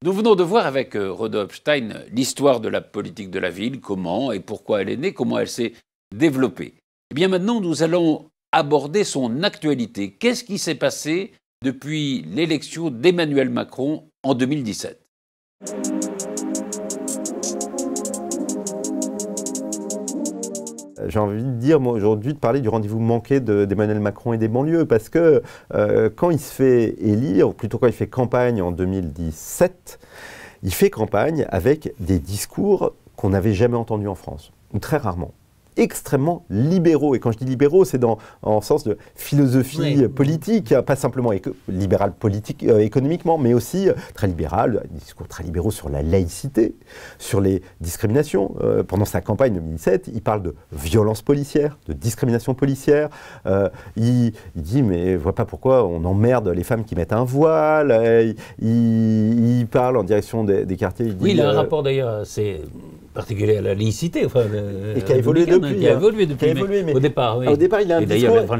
Nous venons de voir avec Rodolphe Stein l'histoire de la politique de la ville, comment et pourquoi elle est née, comment elle s'est développée. Et bien maintenant, nous allons aborder son actualité. Qu'est-ce qui s'est passé depuis l'élection d'Emmanuel Macron en 2017 ? J'ai envie de dire, moi, aujourd'hui, de parler du rendez-vous manqué d'Emmanuel Macron et des banlieues, parce que quand il se fait élire, ou plutôt quand il fait campagne en 2017, il fait campagne avec des discours qu'on n'avait jamais entendus en France, ou très rarement. Extrêmement libéraux. Et quand je dis libéraux, c'est en sens de philosophie politique, pas simplement libéral politique, économiquement, mais aussi très libéral, des discours très libéraux sur la laïcité, sur les discriminations. Pendant sa campagne 2017, il parle de violence policière, de discrimination policière. Il dit, mais je ne vois pas pourquoi on emmerde les femmes qui mettent un voile. Il parle en direction des quartiers. Il dit, il a un rapport d'ailleurs, c'est particulier à la laïcité, enfin, et qui a évolué depuis. Qui a évolué depuis, mais au départ, oui. Au départ, il a un discours... D'ailleurs,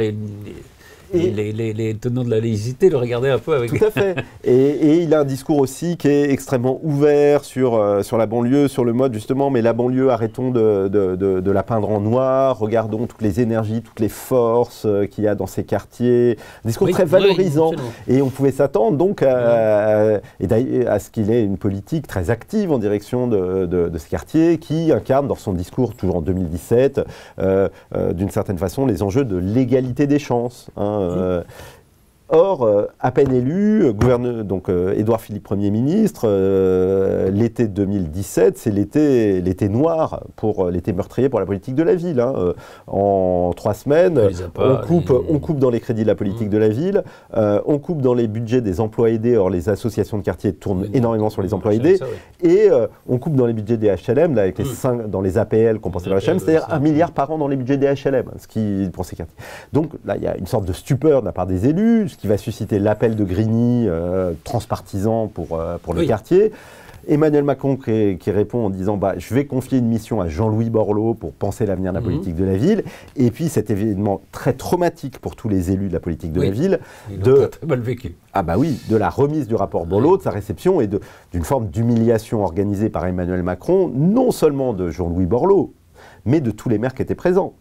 les tenants de la laïcité le regardaient un peu avec... Tout à fait. Et il a un discours aussi qui est extrêmement ouvert sur la banlieue, sur le mode justement, mais la banlieue, arrêtons de la peindre en noir, regardons toutes les énergies, toutes les forces qu'il y a dans ces quartiers. Un discours très valorisant. Et on pouvait s'attendre donc à ce qu'il ait une politique très active en direction de ces quartiers qui incarne dans son discours, toujours en 2017, d'une certaine façon, les enjeux de l'égalité des chances. Or, à peine élu, Édouard Philippe Premier ministre, l'été 2017, c'est l'été noir, l'été meurtrier pour la politique de la ville. En 3 semaines, on coupe dans les crédits de la politique de la ville, on coupe dans les budgets des emplois aidés. Or, les associations de quartier tournent énormément sur les emplois aidés, et on coupe dans les budgets des HLM, là, avec dans les APL compensés par HLM, c'est-à-dire 1 milliard par an dans les budgets des HLM, pour ces quartiers. Donc là, il y a une sorte de stupeur de la part des élus, qui va susciter l'appel de Grigny transpartisan pour le quartier. Emmanuel Macron qui répond en disant je vais confier une mission à Jean-Louis Borloo pour penser l'avenir de la politique de la ville. Et puis cet événement très traumatique pour tous les élus de la politique de la ville. Très mal vécu. De la remise du rapport Borloo, de sa réception et d'une forme d'humiliation organisée par Emmanuel Macron, non seulement de Jean-Louis Borloo, mais de tous les maires qui étaient présents.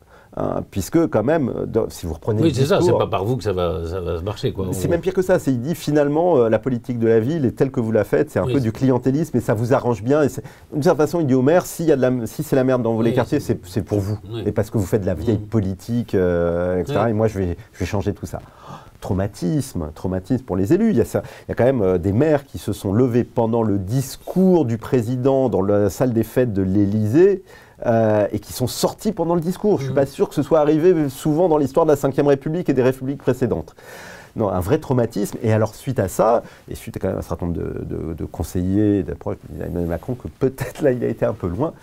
Puisque quand même, si vous reprenez le discours... c'est ça, c'est pas par vous que ça va marcher, quoi. C'est même pire que ça, il dit finalement, la politique de la ville est telle que vous la faites, c'est un peu du clientélisme et ça vous arrange bien. Et d'une certaine façon, il dit au maire, si c'est la merde dans les quartiers, c'est pour vous. Et parce que vous faites de la vieille politique, etc. Et moi, je vais changer tout ça. Traumatisme pour les élus. Il y a quand même des maires qui se sont levés pendant le discours du président dans la salle des fêtes de l'Élysée, et qui sont sortis pendant le discours. Je ne suis pas sûr que ce soit arrivé souvent dans l'histoire de la Ve République et des républiques précédentes. non, un vrai traumatisme. Et alors, suite à ça, et suite à quand même un certain nombre de conseillers, d'approches d'Emmanuel Macron, que peut-être là, il a été un peu loin,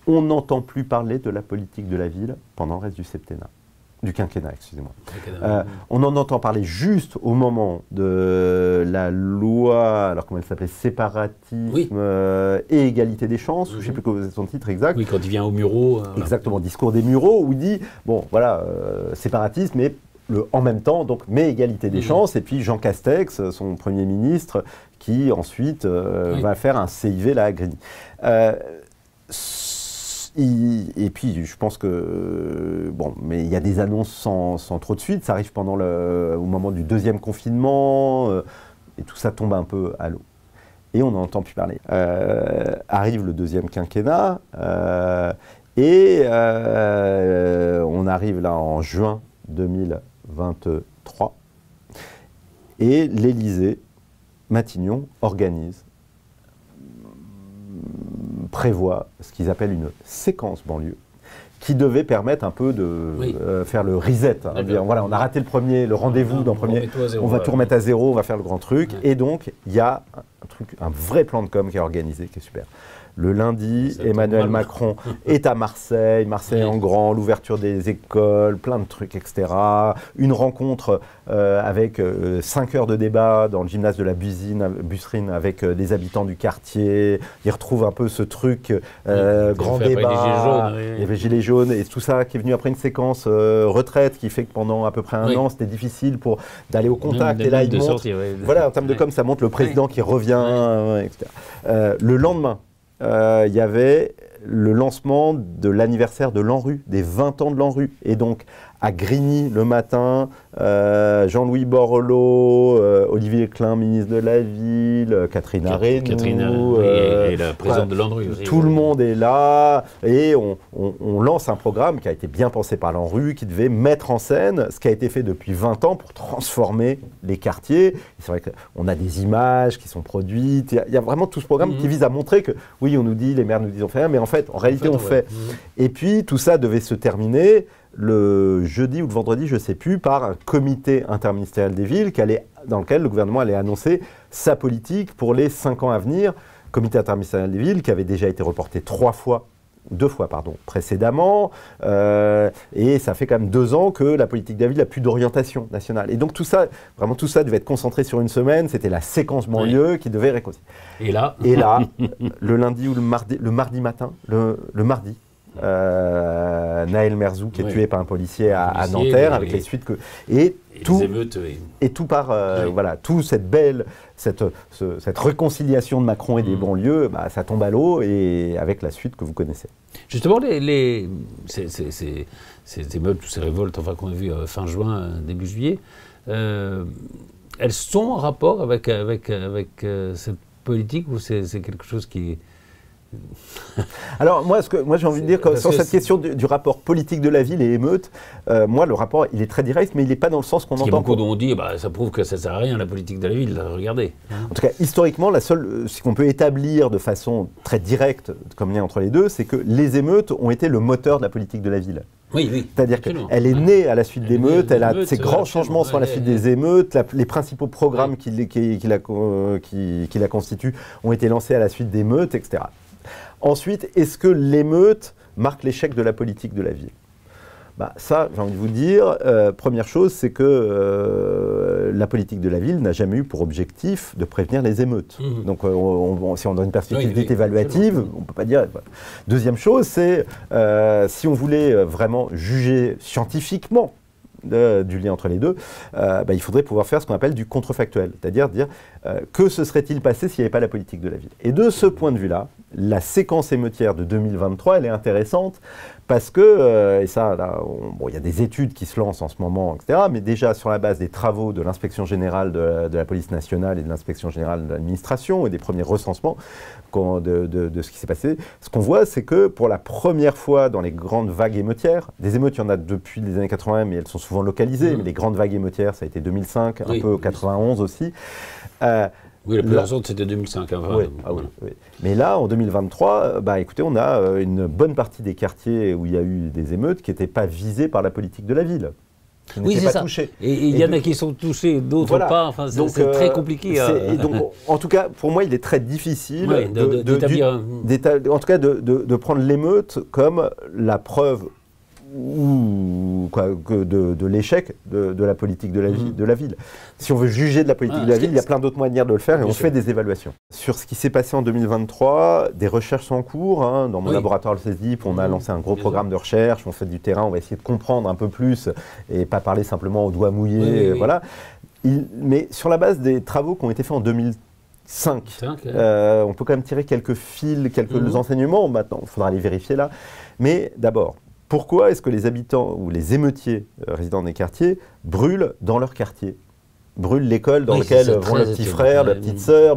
on n'entend plus parler de la politique de la ville pendant le reste du septennat. Du quinquennat, excusez-moi. On en entend parler juste au moment de la loi, alors comment elle s'appelait, séparatisme et égalité des chances, je ne sais plus quel est son titre exact. Oui, quand il vient au Mureaux. Exactement, discours des Mureaux, où il dit, bon, voilà, séparatisme, mais en même temps, donc, mais égalité des chances, et puis Jean Castex, son Premier ministre, qui ensuite va faire un CIV là à Grigny. Et puis, je pense que, bon, mais il y a des annonces sans trop de suite, ça arrive au moment du deuxième confinement, et tout ça tombe un peu à l'eau. Et on n'en entend plus parler. Arrive le deuxième quinquennat, et on arrive là en juin 2023, et l'Élysée, Matignon, prévoit ce qu'ils appellent une séquence banlieue, qui devait permettre un peu de faire le reset. Hein, dire, voilà, on a raté le rendez-vous dans le premier, on va tout remettre à zéro, on va faire le grand truc. Et donc, il y a un vrai plan de com qui est organisé, qui est super. Le lundi, Emmanuel Macron est à Marseille, en grand, l'ouverture des écoles, plein de trucs, etc. Une rencontre avec 5 heures de débat dans le gymnase de la Busserine avec des habitants du quartier. Il retrouve un peu ce truc, grand débat, il y avait Gilets jaunes, et tout ça qui est venu après une séquence retraite qui fait que pendant à peu près un an, c'était difficile d'aller au contact. Et là, il montre, voilà, en termes de com, ça montre le président qui revient, etc. Le lendemain, il y avait le lancement de l'anniversaire de l'ANRU, des 20 ans de l'ANRU. Et donc, à Grigny, le matin, Jean-Louis Borloo, Olivier Klein, ministre de la Ville, Catherine Arenoux, et la présidente de l'ANRU. Tout le monde est là, et on lance un programme qui a été bien pensé par l'ANRU, qui devait mettre en scène ce qui a été fait depuis 20 ans pour transformer les quartiers. C'est vrai qu'on a des images qui sont produites, il y a vraiment tout ce programme qui vise à montrer que, oui, on nous dit, les maires nous disent on fait rien, mais en fait, en réalité, on fait. Et puis, tout ça devait se terminer le jeudi ou le vendredi, je ne sais plus, par un comité interministériel des villes dans lequel le gouvernement allait annoncer sa politique pour les 5 ans à venir. Comité interministériel des villes qui avait déjà été reporté 2 fois précédemment, et ça fait quand même 2 ans que la politique de la ville n'a plus d'orientation nationale. Et donc tout ça devait être concentré sur une semaine, c'était la séquence banlieue qui devait réconcilier. Et là, le lundi ou le mardi matin, le mardi, Naël Merzou qui est tué par un policier à Nanterre, avec les suites que... Et tout par voilà, tout cette réconciliation de Macron et des banlieues, ça tombe à l'eau, et avec la suite que vous connaissez. Justement, ces émeutes, ces révoltes qu'on a vues fin juin, début juillet, elles sont en rapport avec cette politique, ou c'est quelque chose qui... Alors moi j'ai envie de dire que sur cette question du rapport politique de la ville et émeute, moi le rapport il est très direct, mais il n'est pas dans le sens qu'on entend. Il y a beaucoup dont on dit ça prouve que ça ne sert à rien la politique de la ville, regardez. En tout cas historiquement, ce qu'on peut établir de façon très directe comme lien entre les deux, c'est que les émeutes ont été le moteur de la politique de la ville. Oui. C'est-à-dire qu'elle est née à la suite d'émeutes, elle a ces grands changements sont à la suite des émeutes, les principaux programmes qui la constituent ont été lancés à la suite d'émeutes, etc. Ensuite, est-ce que l'émeute marque l'échec de la politique de la ville ? Ça, j'ai envie de vous dire, première chose, c'est que la politique de la ville n'a jamais eu pour objectif de prévenir les émeutes. Donc, si on donne une perspective évaluative, on ne peut pas dire... Deuxième chose, c'est si on voulait vraiment juger scientifiquement du lien entre les deux, il faudrait pouvoir faire ce qu'on appelle du contrefactuel, c'est-à-dire dire que se serait-il passé s'il n'y avait pas la politique de la ville. Et de ce point de vue-là, la séquence émeutière de 2023, elle est intéressante parce que, et ça, là, il y a des études qui se lancent en ce moment, etc., mais déjà sur la base des travaux de l'inspection générale de la police nationale et de l'inspection générale de l'administration et des premiers recensements de ce qui s'est passé, ce qu'on voit, c'est que pour la première fois dans les grandes vagues émeutières, des émeutes, il y en a depuis les années 80, mais elles sont souvent localisées, mais les grandes vagues émeutières, ça a été 2005, un peu 91 aussi. Oui, la plus récente, c'était 2005. Oui. Mais là, en 2023, écoutez, on a une bonne partie des quartiers où il y a eu des émeutes qui n'étaient pas visés par la politique de la ville. qui n'étaient pas touchés. Et il y en a qui sont touchés, d'autres pas. Enfin, c'est très compliqué. Et donc, en tout cas, pour moi, il est très difficile en tout cas, de prendre l'émeute comme la preuve de l'échec de la politique de la ville. Si on veut juger de la politique de la ville, il y a plein d'autres manières de le faire et on fait des évaluations. Sur ce qui s'est passé en 2023, des recherches sont en cours. Dans mon laboratoire le CESDIP, on a lancé un gros programme de recherche, on fait du terrain, on va essayer de comprendre un peu plus et pas parler simplement au doigt mouillé. Voilà. Mais sur la base des travaux qui ont été faits en 2005, on peut quand même tirer quelques fils, quelques enseignements. Maintenant, il faudra les vérifier là. Mais d'abord, pourquoi est-ce que les habitants ou les émeutiers résidant dans des quartiers brûlent dans leur quartier, brûlent l'école dans laquelle vont le petit frère, la petite sœur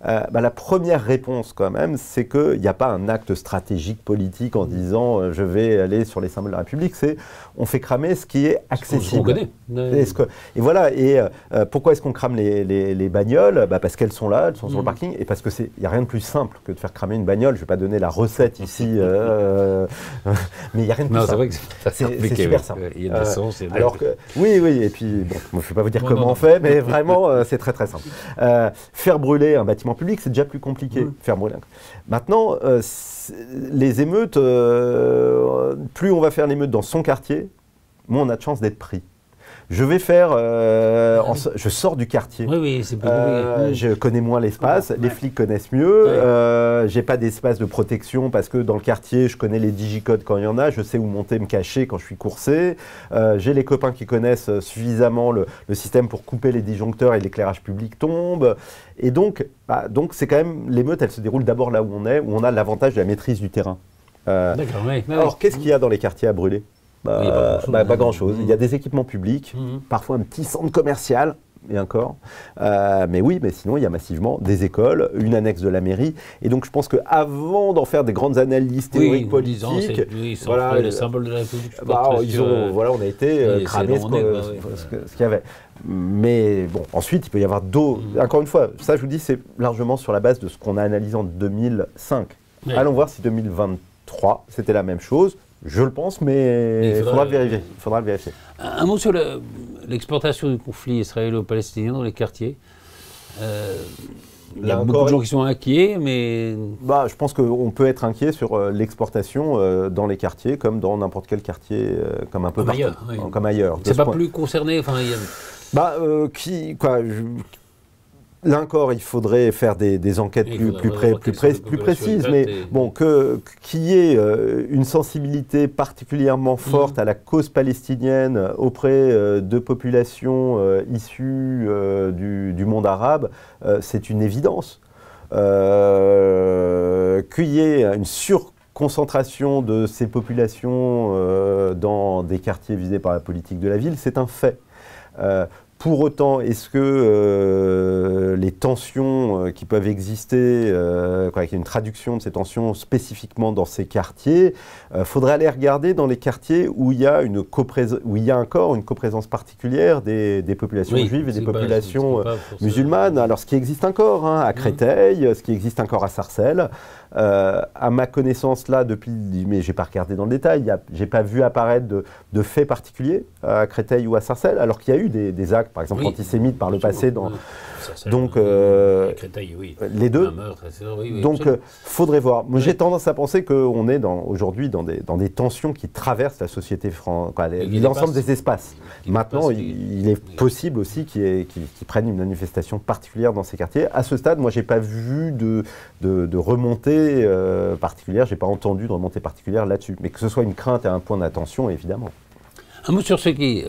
la première réponse quand même, c'est qu'il n'y a pas un acte stratégique politique en disant je vais aller sur les symboles de la République, c'est on fait cramer ce qui est accessible. On connaît. Et voilà, pourquoi est-ce qu'on crame les bagnoles? Parce qu'elles sont là, elles sont sur le parking, et parce qu'il n'y a rien de plus simple que de faire cramer une bagnole. Je ne vais pas donner la recette ici, mais il n'y a rien de plus simple. C'est vrai que c'est super simple. Il y a des sens. Alors que, oui, et puis, bon, je ne vais pas vous dire comment on fait, mais vraiment, c'est très très simple. Faire brûler un bâtiment public, c'est déjà plus compliqué. Faire brûler. Maintenant, les émeutes, plus on va faire l'émeute dans son quartier, moins on a de chance d'être pris. Je vais faire, je sors du quartier. Oui, c'est plus compliqué. Je connais moins l'espace, les flics connaissent mieux. J'ai pas d'espace de protection parce que dans le quartier, je connais les digicodes quand il y en a. Je sais où monter, me cacher quand je suis coursé. J'ai les copains qui connaissent suffisamment le système pour couper les disjoncteurs et l'éclairage public tombe. Et donc c'est quand même l'émeute. Elle se déroule d'abord là où on est, où on a l'avantage de la maîtrise du terrain. D'accord. Alors qu'est-ce qu'il y a dans les quartiers à brûler? Pas grand-chose. Il y a des équipements publics, parfois un petit centre commercial, et encore. Mais sinon, il y a massivement des écoles, une annexe de la mairie. Et donc, je pense qu'avant d'en faire des grandes analyses théoriques politiques... voilà, le symbole de la République. On a été cramé ce qu'il y avait. Mais bon, ensuite, il peut y avoir d'autres... Encore une fois, ça, je vous dis, c'est largement sur la base de ce qu'on a analysé en 2005. Allons voir si 2023, c'était la même chose. Je le pense, mais il faudra le vérifier. Un mot sur l'exportation du conflit israélo-palestinien dans les quartiers. Il y a beaucoup de gens qui sont inquiets, mais... je pense qu'on peut être inquiet sur l'exportation dans les quartiers, comme dans n'importe quel quartier, comme un peu partout, comme ailleurs. C'est pas plus concerné, Là encore, il faudrait faire des enquêtes plus précises, mais bon, qu'il y ait une sensibilité particulièrement forte à la cause palestinienne auprès de populations issues du monde arabe, c'est une évidence. Qu'il y ait une surconcentration de ces populations dans des quartiers visés par la politique de la ville, c'est un fait. Pour autant, est-ce que les tensions qui peuvent exister, avec une traduction de ces tensions spécifiquement dans ces quartiers, faudrait aller regarder dans les quartiers où il y a encore une coprésence particulière des populations juives et des populations musulmanes. Alors, ce qui existe encore à Créteil, ce qui existe encore à Sarcelles, à ma connaissance là, mais j'ai pas regardé dans le détail, j'ai pas vu apparaître de faits particuliers à Créteil ou à Sarcelles, alors qu'il y a eu des actes, par exemple antisémites par le passé. Donc, Créteil, les deux. Donc, faudrait voir. Moi, j'ai tendance à penser qu'on est aujourd'hui dans des tensions qui traversent la société l'ensemble des espaces. Maintenant, il est possible aussi qu'ils prennent une manifestation particulière dans ces quartiers. À ce stade, moi, j'ai pas vu de remontée particulière, j'ai pas entendu de remontée particulière là-dessus. Mais que ce soit une crainte et un point d'attention, évidemment. Un mot sur ceux qui...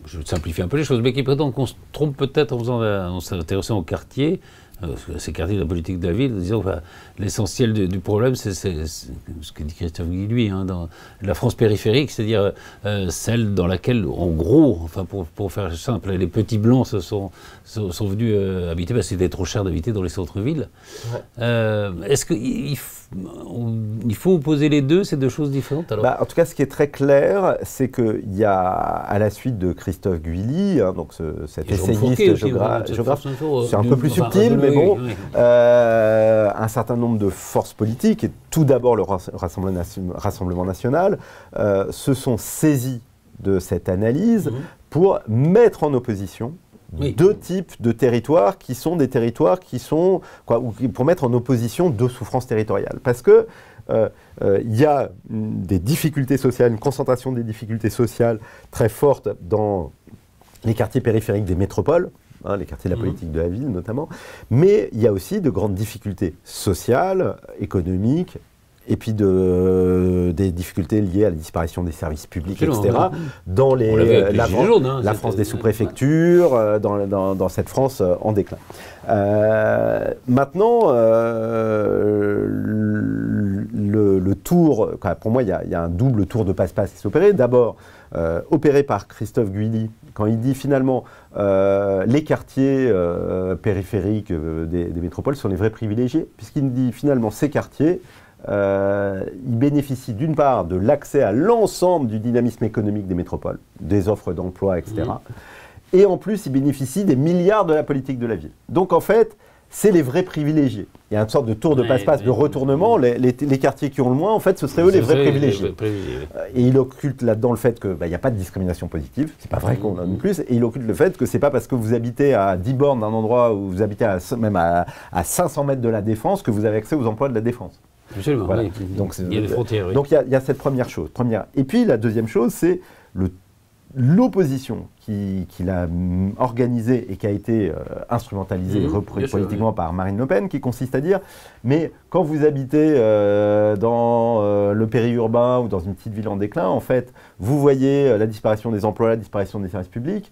je simplifie un peu les choses, mais qui prétendent qu'on se trompe peut-être en s'intéressant au quartier, ces quartiers de la politique de la ville, en disant l'essentiel du problème, c'est ce que dit Christophe Guilluy, dans la France périphérique, c'est-à-dire celle dans laquelle, en gros, pour faire simple, les petits blancs sont venus habiter parce que c'était trop cher d'habiter dans les centres-villes. Est-ce qu'il faut opposer les deux, ces deux choses différentes alors? En tout cas, ce qui est très clair, c'est qu'il y a, à la suite de Christophe Guilluy, donc cet essayiste géographe, c'est un peu plus subtil, mais bon, un certain nombre de forces politiques, et tout d'abord le Rassemblement national, se sont saisies de cette analyse pour mettre en opposition deux types de territoires qui sont des territoires qui sont, pour mettre en opposition deux souffrances territoriales. Parce que il y a des difficultés sociales, une concentration des difficultés sociales très forte dans les quartiers périphériques des métropoles, les quartiers de la politique de la ville notamment, mais il y a aussi de grandes difficultés sociales, économiques, et puis des difficultés liées à la disparition des services publics, etc., dans la France des sous-préfectures, dans cette France en déclin. Maintenant, le tour, pour moi, il y a un double tour de passe-passe qui s'est opéré. D'abord, opéré par Christophe Guilly, quand il dit finalement les quartiers périphériques des métropoles sont les vrais privilégiés, puisqu'il dit finalement ces quartiers, ils bénéficient d'une part de l'accès à l'ensemble du dynamisme économique des métropoles, des offres d'emploi, etc. Et en plus, ils bénéficient des milliards de la politique de la ville. Donc en fait, c'est les vrais privilégiés. Il y a une sorte de tour de passe-passe, de retournement. Les quartiers qui ont le moins, en fait, ce seraient eux les vrais privilégiés. Et il occulte là-dedans le fait qu'il n'y a pas de discrimination positive. C'est pas vrai qu'on en a plus. Et il occulte le fait que c'est pas parce que vous habitez à 10 bornes d'un endroit où vous habitez même à 500 mètres de la Défense que vous avez accès aux emplois de la Défense. Absolument. Voilà. Oui. Donc, il y a des frontières. Donc il y a cette première chose. Et puis la deuxième chose, c'est l'opposition qu'il a organisée et qui a été instrumentalisée politiquement par Marine Le Pen, qui consiste à dire, mais quand vous habitez dans le périurbain ou dans une petite ville en déclin, en fait, vous voyez la disparition des emplois, la disparition des services publics,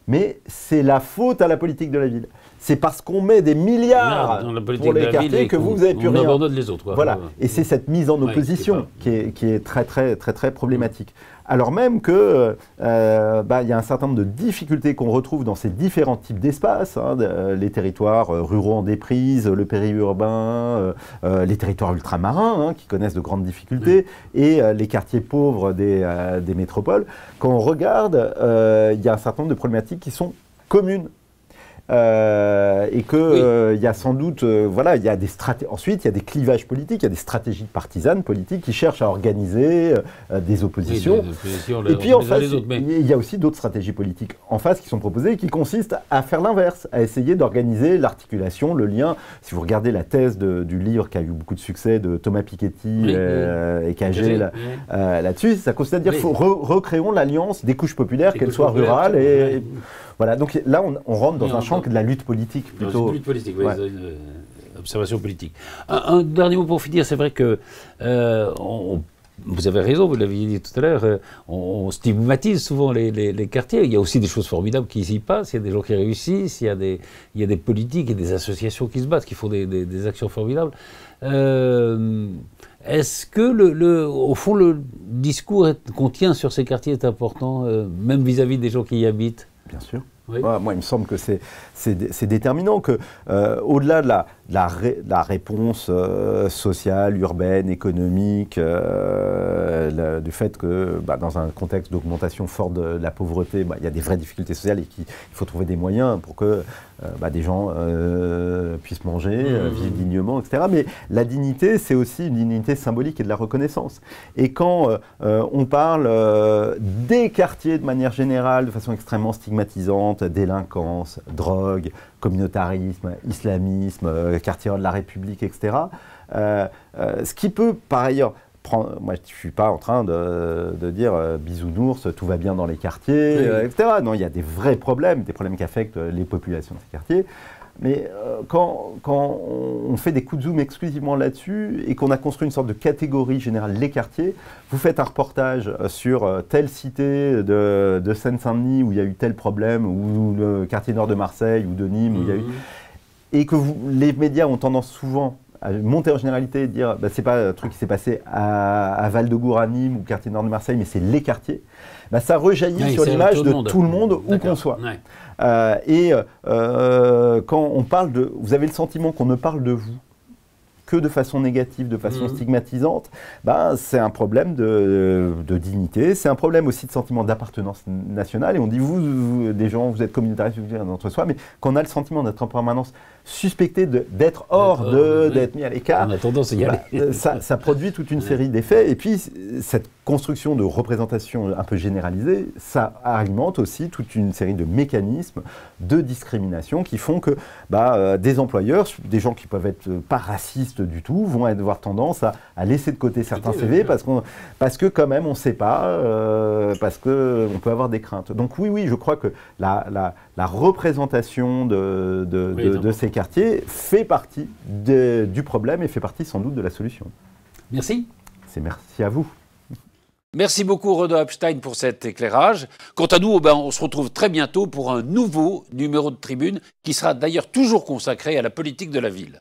mais c'est la faute à la politique de la ville. C'est parce qu'on met des milliards pour les quartiers que vous n'avez plus rien. On abandonne les autres. Voilà. Et c'est cette mise en opposition qui est très, très, très, très problématique. Alors même que y a un certain nombre de difficultés qu'on retrouve dans ces différents types d'espaces, les territoires ruraux en déprise, le périurbain, les territoires ultramarins qui connaissent de grandes difficultés, et les quartiers pauvres des métropoles. Quand on regarde, il y a un certain nombre de problématiques qui sont communes. Et que y a sans doute, il y a des ensuite il y a des clivages politiques, il y a des stratégies partisanes politiques qui cherchent à organiser des oppositions. Et puis en face, il y a aussi d'autres stratégies politiques en face qui sont proposées, qui consistent à faire l'inverse, à essayer d'organiser l'articulation, le lien. Si vous regardez la thèse du livre qui a eu beaucoup de succès de Thomas Piketty et Cagé là-dessus, ça consiste à dire recréons l'alliance des couches populaires, qu'elles soient rurales et voilà, donc là, on rentre dans un champ de la lutte politique plutôt. Lutte politique, oui, observation politique. Un dernier mot pour finir, c'est vrai que vous avez raison, vous l'aviez dit tout à l'heure, on stigmatise souvent les quartiers. Il y a aussi des choses formidables qui s'y passent, il y a des gens qui réussissent, il y a des politiques et des associations qui se battent, qui font des actions formidables. Est-ce que, au fond, le discours qu'on tient sur ces quartiers est important, même vis-à-vis des gens qui y habitent ? Bien sûr. Oui. Moi, il me semble que c'est déterminant que, au-delà de la réponse sociale, urbaine, économique, du fait que dans un contexte d'augmentation forte de la pauvreté, il y a des vraies difficultés sociales et qu'il faut trouver des moyens pour que des gens puissent manger, vivre dignement, etc. Mais la dignité, c'est aussi une dignité symbolique et de la reconnaissance. Et quand on parle des quartiers de manière générale, de façon extrêmement stigmatisante, délinquance, drogue, communautarisme, islamisme, quartier de la République, etc. Ce qui peut, par ailleurs, moi, je ne suis pas en train de dire bisounours, tout va bien dans les quartiers, etc. Non, il y a des vrais problèmes, des problèmes qui affectent les populations de ces quartiers. Mais quand on fait des coups de zoom exclusivement là-dessus et qu'on a construit une sorte de catégorie générale, les quartiers, vous faites un reportage sur telle cité de Seine-Saint-Denis où il y a eu tel problème, ou le quartier nord de Marseille ou de Nîmes, où il y a eu... Et que les médias ont tendance souvent à monter en généralité et dire c'est pas un truc qui s'est passé à Val-de-Gour, à Nîmes ou quartier nord de Marseille, mais c'est les quartiers, ça rejaillit sur l'image de tout le monde où qu'on soit. Quand on parle vous avez le sentiment qu'on ne parle de vous que de façon négative, de façon stigmatisante, c'est un problème de dignité, c'est un problème aussi de sentiment d'appartenance nationale. Et on dit, vous des gens, vous êtes communautaristes, vous êtes entre soi, mais quand on a le sentiment d'être en permanence suspectés d'être hors, d'être mis à l'écart. On a tendance à y aller. Ça produit toute une série d'effets. Et puis, cette construction de représentation un peu généralisée, ça alimente aussi toute une série de mécanismes de discrimination qui font que des employeurs, des gens qui peuvent être pas racistes du tout, vont avoir tendance à laisser de côté certains CV parce que quand même on ne sait pas, parce qu'on peut avoir des craintes. Donc oui, je crois que la représentation de ces quartiers fait partie du problème et fait partie sans doute de la solution. Merci. Merci à vous. Merci beaucoup Renaud Epstein pour cet éclairage. Quant à nous, on se retrouve très bientôt pour un nouveau numéro de Tribune qui sera d'ailleurs toujours consacré à la politique de la ville.